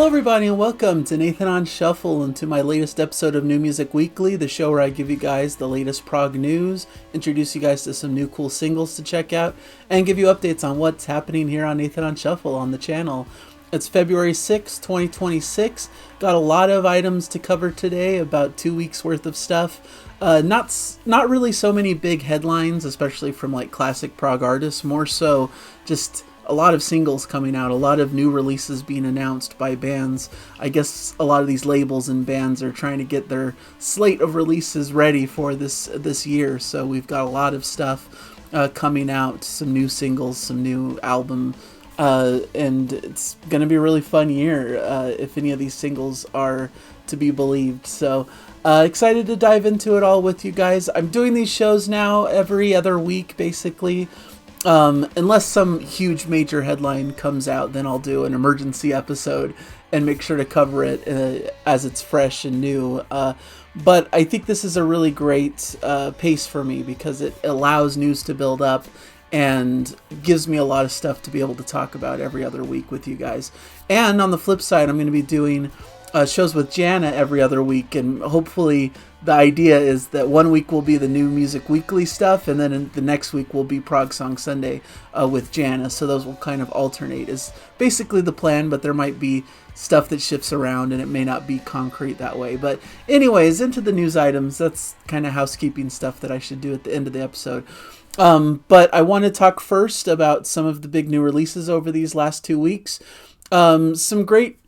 Hello everybody and welcome to Nathan on Shuffle and to my latest episode of New Music Weekly, the show where I give you guys the latest prog news, introduce you guys to some new cool singles to check out, and give you updates on what's happening here on Nathan on Shuffle on the channel. It's February 6, 2026. Got a lot of items to cover today, about 2 weeks worth of stuff. Not really so many big headlines, especially from like classic prog artists, more so just a lot of singles coming out, a lot of new releases being announced by bands. I guess a lot of these labels and bands are trying to get their slate of releases ready for this year. So we've got a lot of stuff coming out, some new singles, some new album, and it's going to be a really fun year if any of these singles are to be believed. So excited to dive into it all with you guys. I'm doing these shows now every other week, basically. Unless some huge major headline comes out, then I'll do an emergency episode and make sure to cover it as it's fresh and new. But I think this is a really great pace for me because it allows news to build up and gives me a lot of stuff to be able to talk about every other week with you guys. And on the flip side, I'm going to be doing shows with Jana every other week, and hopefully the idea is that 1 week will be the New Music Weekly stuff, and then the next week will be Prog Song Sunday with Jana. So those will kind of alternate is basically the plan, but there might be stuff that shifts around and it may not be concrete that way. But anyways, into the news items. That's kind of housekeeping stuff that I should do at the end of the episode. But I want to talk first about some of the big new releases over these last 2 weeks. Some great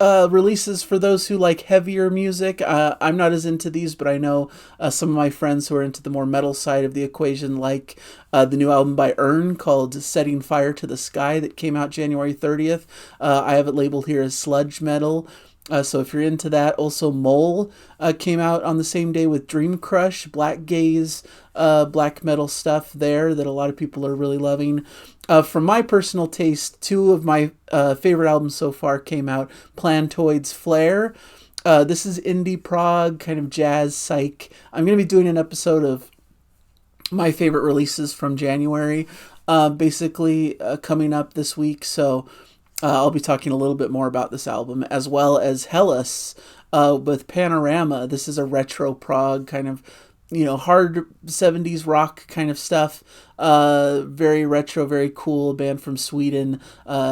releases for those who like heavier music. I'm not as into these, but I know some of my friends who are into the more metal side of the equation like the new album by Ayreon called Setting Fire to the Sky that came out January 30th. I have it labeled here as sludge metal. So if you're into that, also Mole came out on the same day with Dream Crush, Black Gaze, black metal stuff there that a lot of people are really loving. From my personal taste, two of my favorite albums so far came out. Plantoid's Flare. This is indie prog, kind of jazz psych. I'm going to be doing an episode of my favorite releases from January, basically coming up this week. So I'll be talking a little bit more about this album, as well as Hellas with Panorama. This is a retro prog kind of, hard 70s rock kind of stuff. Very retro, very cool. Band from Sweden.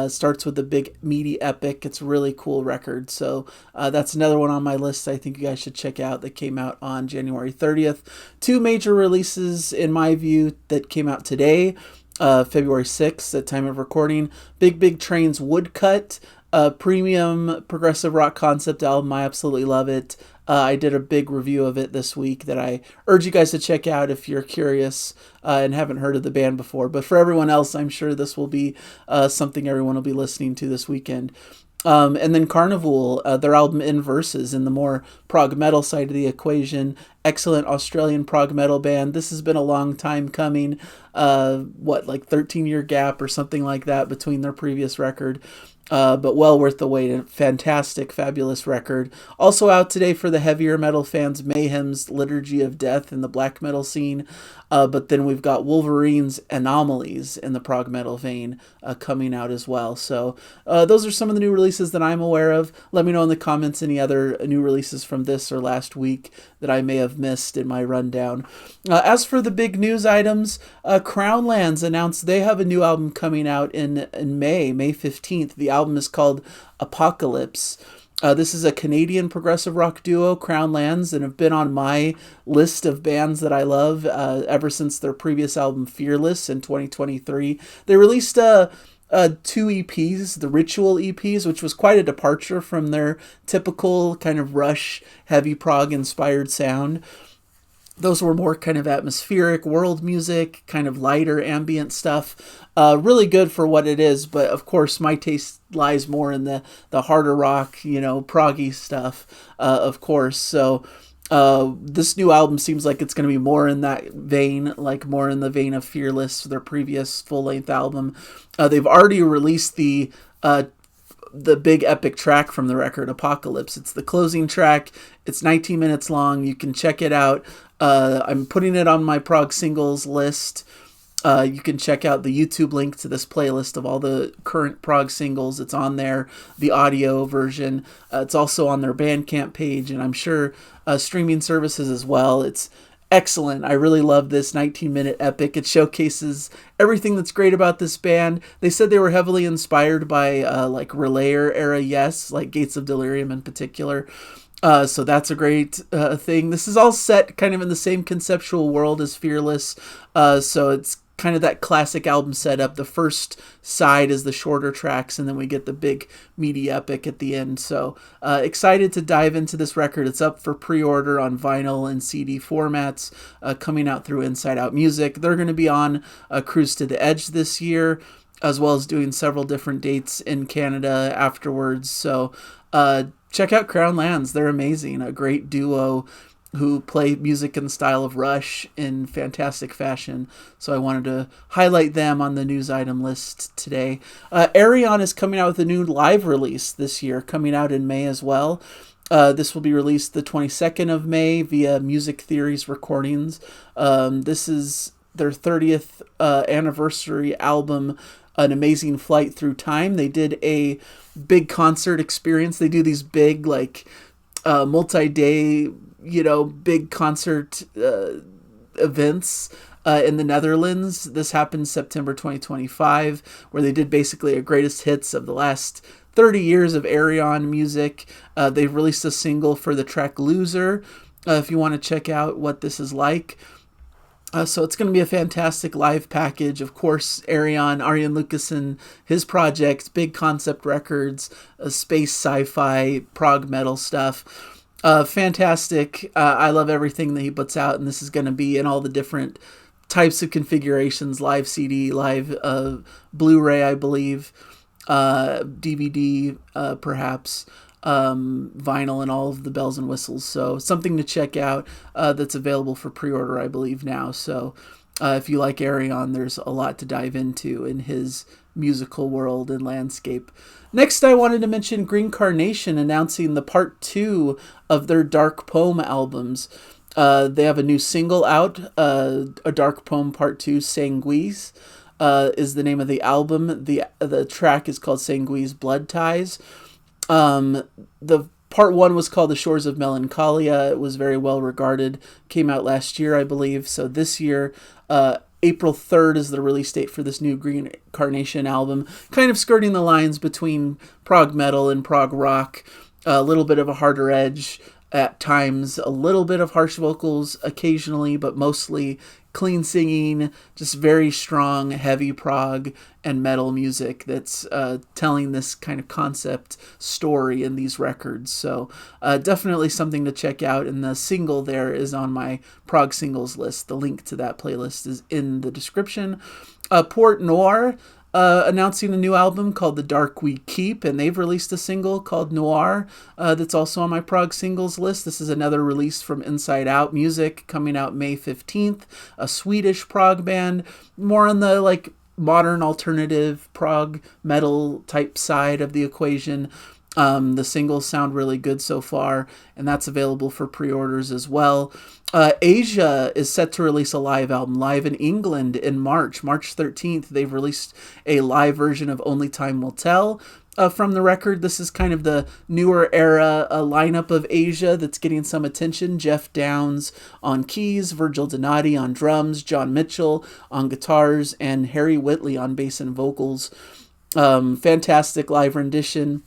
Starts with a big meaty epic. It's a really cool record. So that's another one on my list I think you guys should check out that came out on January 30th. Two major releases, in my view, that came out today. February 6th at time of recording. Big Train's Woodcut, premium progressive rock concept album. I absolutely love it. I did a big review of it this week that I urge you guys to check out if you're curious and haven't heard of the band before. But for everyone else, I'm sure this will be something everyone will be listening to this weekend. And then Carnival, their album In Verses, in the more prog metal side of the equation. Excellent Australian prog metal band. This has been a long time coming. 13-year gap or something like that between their previous record. But well worth the wait. Fantastic, fabulous record. Also out today for the heavier metal fans, Mayhem's Liturgy of Death in the black metal scene. But then we've got Wolverine's Anomalies in the prog metal vein coming out as well. So those are some of the new releases that I'm aware of. Let me know in the comments any other new releases from this or last week that I may have missed in my rundown. As for the big news items, Crownlands announced they have a new album coming out in May 15th. The album is called Apocalypse. This is a Canadian progressive rock duo, Crownlands, and have been on my list of bands that I love ever since their previous album, Fearless, in 2023. They released two EPs, the Ritual EPs, which was quite a departure from their typical kind of Rush, heavy prog-inspired sound. Those were more kind of atmospheric world music, kind of lighter ambient stuff. Really good for what it is, but of course my taste lies more in the harder rock, proggy stuff, of course. So this new album seems like it's going to be more in that vein, like more in the vein of Fearless, their previous full-length album. They've already released the big epic track from the record, Apocalypse. It's the closing track. It's 19 minutes long. You can check it out. I'm putting it on my prog singles list. You can check out the YouTube link to this playlist of all the current prog singles. It's on there, the audio version. It's also on their Bandcamp page, and I'm sure streaming services as well. It's excellent. I really love this 19-minute epic. It showcases everything that's great about this band. They said they were heavily inspired by like Relayer era Yes, like Gates of Delirium in particular. So that's a great thing. This is all set kind of in the same conceptual world as Fearless. So it's kind of that classic album setup. The first side is the shorter tracks, and then we get the big meaty epic at the end. So excited to dive into this record. It's up for pre-order on vinyl and CD formats, coming out through Inside Out Music. They're going to be on Cruise to the Edge this year, as well as doing several different dates in Canada afterwards. So check out Crown Lands. They're amazing. A great duo who play music in the style of Rush in fantastic fashion. So I wanted to highlight them on the news item list today. Ayreon is coming out with a new live release this year, coming out in May as well. This will be released the 22nd of May via Music Theories Recordings. This is their 30th anniversary album, An Amazing Flight Through Time. They did a big concert experience. They do these big, like, multi-day, big concert events in the Netherlands. This happened September 2025, where they did basically a greatest hits of the last 30 years of Ayreon music. They've released a single for the track Loser, if you want to check out what this is like. So it's going to be a fantastic live package. Of course, Arjen Lucassen, his project, big concept records, space sci-fi, prog metal stuff. Fantastic. I love everything that he puts out, and this is going to be in all the different types of configurations: live CD, live Blu-ray, I believe, DVD, perhaps, vinyl, and all of the bells and whistles. So something to check out that's available for pre-order, I believe, now. So if you like Ayreon, there's a lot to dive into in his musical world and landscape. Next, I wanted to mention Green Carnation announcing the part 2 of their Dark Poem albums. They have a new single out, a Dark Poem Part 2, Sanguise, is the name of the album. The track is called Sanguise Blood Ties. The part 1 was called The Shores of Melancholia. It was very well regarded. Came out last year, I believe. So this year, April 3rd is the release date for this new Green Carnation album, kind of skirting the lines between prog metal and prog rock, a little bit of a harder edge at times, a little bit of harsh vocals occasionally, but mostly clean singing, just very strong, heavy prog and metal music that's telling this kind of concept story in these records. So definitely something to check out, and the single there is on my prog singles list. The link to that playlist is in the description. Port Noir announcing a new album called The Dark We Keep, and they've released a single called Noir that's also on my prog singles list. This is another release from Inside Out Music, coming out May 15th, a Swedish prog band, more on the like modern alternative prog metal type side of the equation. The singles sound really good so far, and that's available for pre-orders as well. Asia is set to release a live album live in England in March 13th. They've released a live version of Only Time Will Tell from the record. This is kind of the newer era lineup of Asia that's getting some attention. Jeff Downes on keys, Virgil Donati on drums, John Mitchell on guitars, and Harry Whitley on bass and vocals. Fantastic live rendition.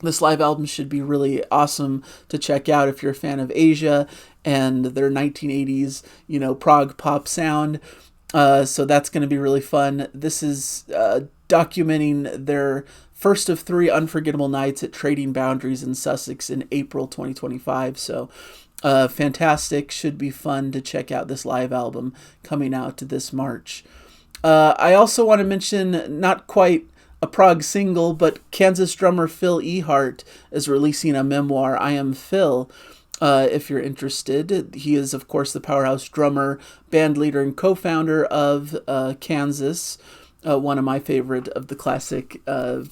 This live album should be really awesome to check out if you're a fan of Asia and their 1980s, prog pop sound. So that's going to be really fun. This is documenting their first of 3 unforgettable nights at Trading Boundaries in Sussex in April 2025. So fantastic. Should be fun to check out this live album coming out this March. I also want to mention, not quite a prog single, but Kansas drummer Phil Ehart is releasing a memoir, I Am Phil. If you're interested, he is, of course, the powerhouse drummer, band leader, and co-founder of Kansas, one of my favorite of the classic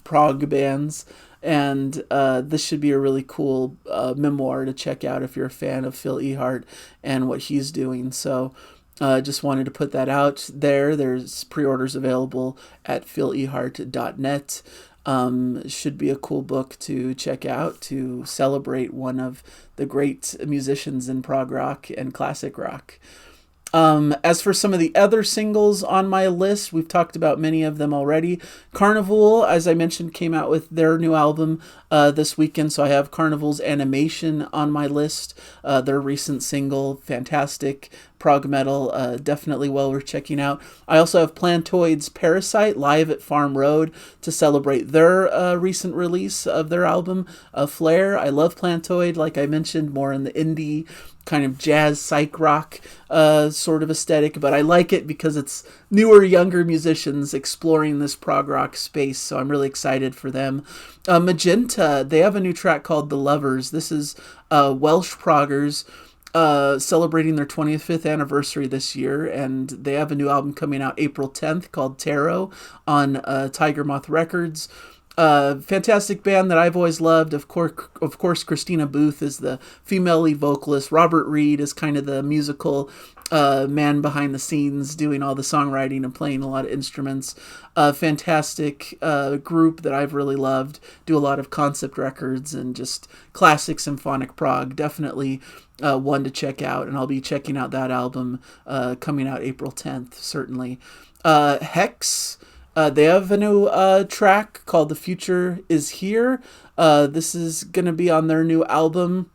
prog bands. And this should be a really cool memoir to check out if you're a fan of Phil Ehart and what he's doing. So Just wanted to put that out there. There's pre-orders available at philehart.net. Should be a cool book to check out to celebrate one of the great musicians in prog rock and classic rock. As for some of the other singles on my list, we've talked about many of them already. Carnival, as I mentioned, came out with their new album this weekend, so I have Carnival's Animation on my list. Their recent single, fantastic prog metal, definitely well worth checking out. I also have Plantoid's Parasite live at Farm Road to celebrate their recent release of their album, Flare. I love Plantoid, like I mentioned, more in the indie kind of jazz psych rock sort of aesthetic, but I like it because it's newer, younger musicians exploring this prog rock space, so I'm really excited for them. Magenta, they have a new track called The Lovers. This is Welsh proggers celebrating their 25th anniversary this year, and they have a new album coming out April 10th called Tarot on Tiger Moth Records. Fantastic band that I've always loved. Of course, Christina Booth is the female lead vocalist. Robert Reed is kind of the musical man behind the scenes, doing all the songwriting and playing a lot of instruments. Fantastic group that I've really loved. Do a lot of concept records and just classic symphonic prog. Definitely one to check out, and I'll be checking out that album coming out April 10th, certainly. Hex. They have a new track called The Future Is Here. This is going to be on their new album,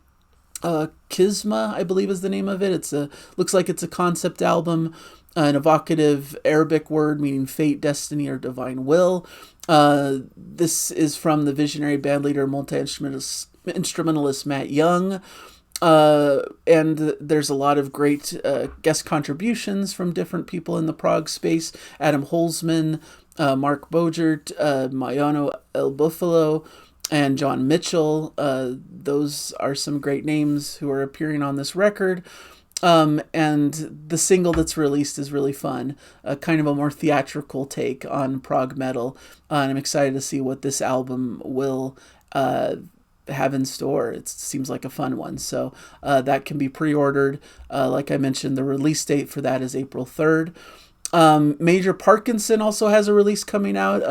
Kisma, I believe is the name of it. Looks like it's a concept album, an evocative Arabic word meaning fate, destiny, or divine will. This is from the visionary bandleader, multi-instrumentalist Matt Young. And there's a lot of great guest contributions from different people in the prog space. Adam Holzman, Mark Bogert, Mayano El Buffalo, and John Mitchell. Those are some great names who are appearing on this record. And the single that's released is really fun, kind of a more theatrical take on prog metal. And I'm excited to see what this album will have in store. It seems like a fun one. So that can be pre-ordered. Like I mentioned, the release date for that is April 3rd. Major Parkinson also has a release coming out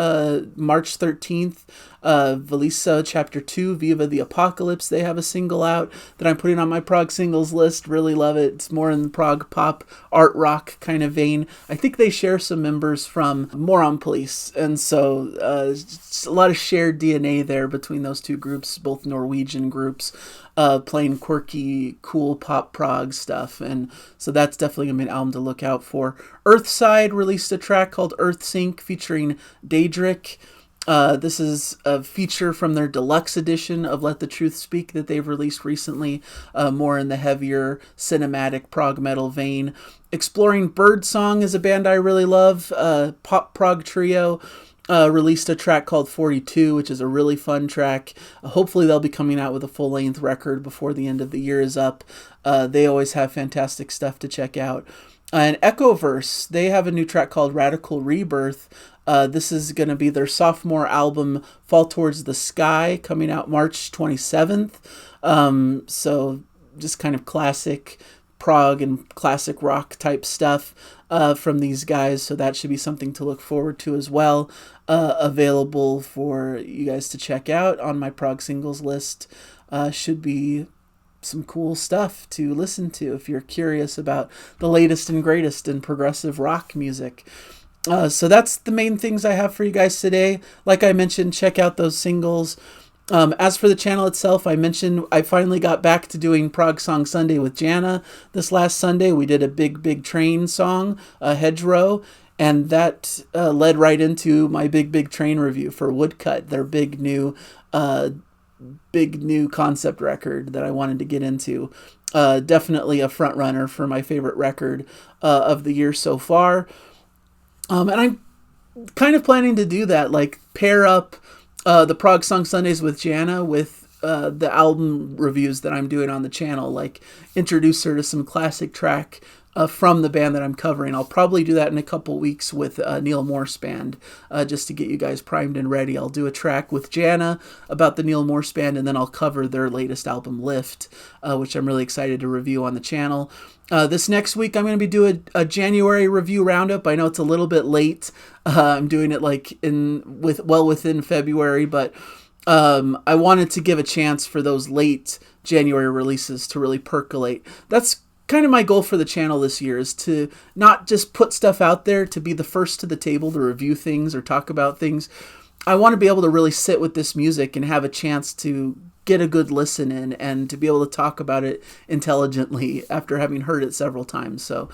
March 13th. Valisa Chapter 2, Viva the Apocalypse. They have a single out that I'm putting on my prog singles list. Really love it. It's more in the prog pop art rock kind of vein. I think they share some members from Moron Police, and so a lot of shared DNA there between those two groups, both Norwegian groups, playing quirky, cool pop prog stuff, and so that's definitely going to be an album to look out for. Earthside released a track called Earthsync featuring Daedric. This is a feature from their deluxe edition of Let the Truth Speak that they've released recently, more in the heavier cinematic prog metal vein. Exploring Birdsong is a band I really love. Pop prog trio released a track called 42, which is a really fun track. Hopefully they'll be coming out with a full-length record before the end of the year is up. They always have fantastic stuff to check out. And Echoverse, they have a new track called Radical Rebirth. This is going to be their sophomore album, Fall Towards the Sky, coming out March 27th. So just kind of classic prog and classic rock type stuff from these guys. So that should be something to look forward to as well. Available for you guys to check out on my prog singles list. Should be some cool stuff to listen to if you're curious about the latest and greatest in progressive rock music. So that's the main things I have for you guys today. Like I mentioned, check out those singles. As for the channel itself, I mentioned I finally got back to doing Prog Song Sunday with Jana this last Sunday. We did a Big Train song, Hedgerow, and that led right into my Big Train review for Woodcut, their big new concept record that I wanted to get into. Definitely a front runner for my favorite record of the year so far. And I'm kind of planning to do that, like pair up the Prog Song Sundays with Jana with the album reviews that I'm doing on the channel, like introduce her to some classic track from the band that I'm covering. I'll probably do that in a couple weeks with Neil Morse Band, just to get you guys primed and ready. I'll do a track with Jana about the Neil Morse Band, and then I'll cover their latest album, Lift, which I'm really excited to review on the channel. This next week, I'm going to be doing a January review roundup. I know it's a little bit late. I'm doing it like within February, but I wanted to give a chance for those late January releases to really percolate. That's kind of my goal for the channel this year, is to not just put stuff out there to be the first to the table to review things or talk about things. I want to be able to really sit with this music and have a chance to get a good listen in and to be able to talk about it intelligently after having heard it several times. So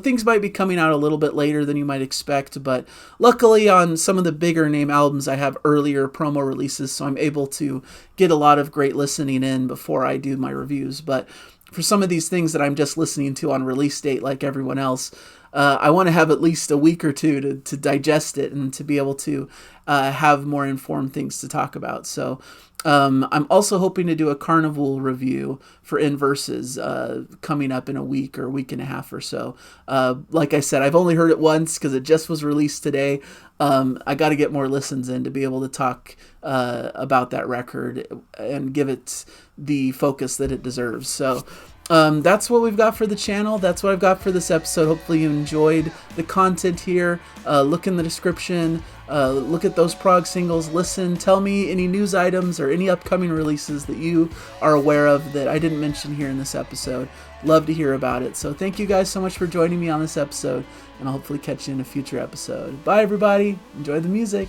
things might be coming out a little bit later than you might expect, but luckily on some of the bigger name albums I have earlier promo releases, so I'm able to get a lot of great listening in before I do my reviews. But for some of these things that I'm just listening to on release date like everyone else, I want to have at least a week or two to digest it and to be able to have more informed things to talk about. So I'm also hoping to do a Carnival review for Inverses coming up in a week or a week and a half or so. Like I said, I've only heard it once because it just was released today. I got to get more listens in to be able to talk about that record and give it the focus that it deserves. So that's what we've got for the channel. That's what I've got for this episode. Hopefully you enjoyed the content here. Look in the description. Look at those prog singles. Listen. Tell me any news items or any upcoming releases that you are aware of that I didn't mention here in this episode. Love to hear about it. So thank you guys so much for joining me on this episode, and I'll hopefully catch you in a future episode. Bye, everybody. Enjoy the music.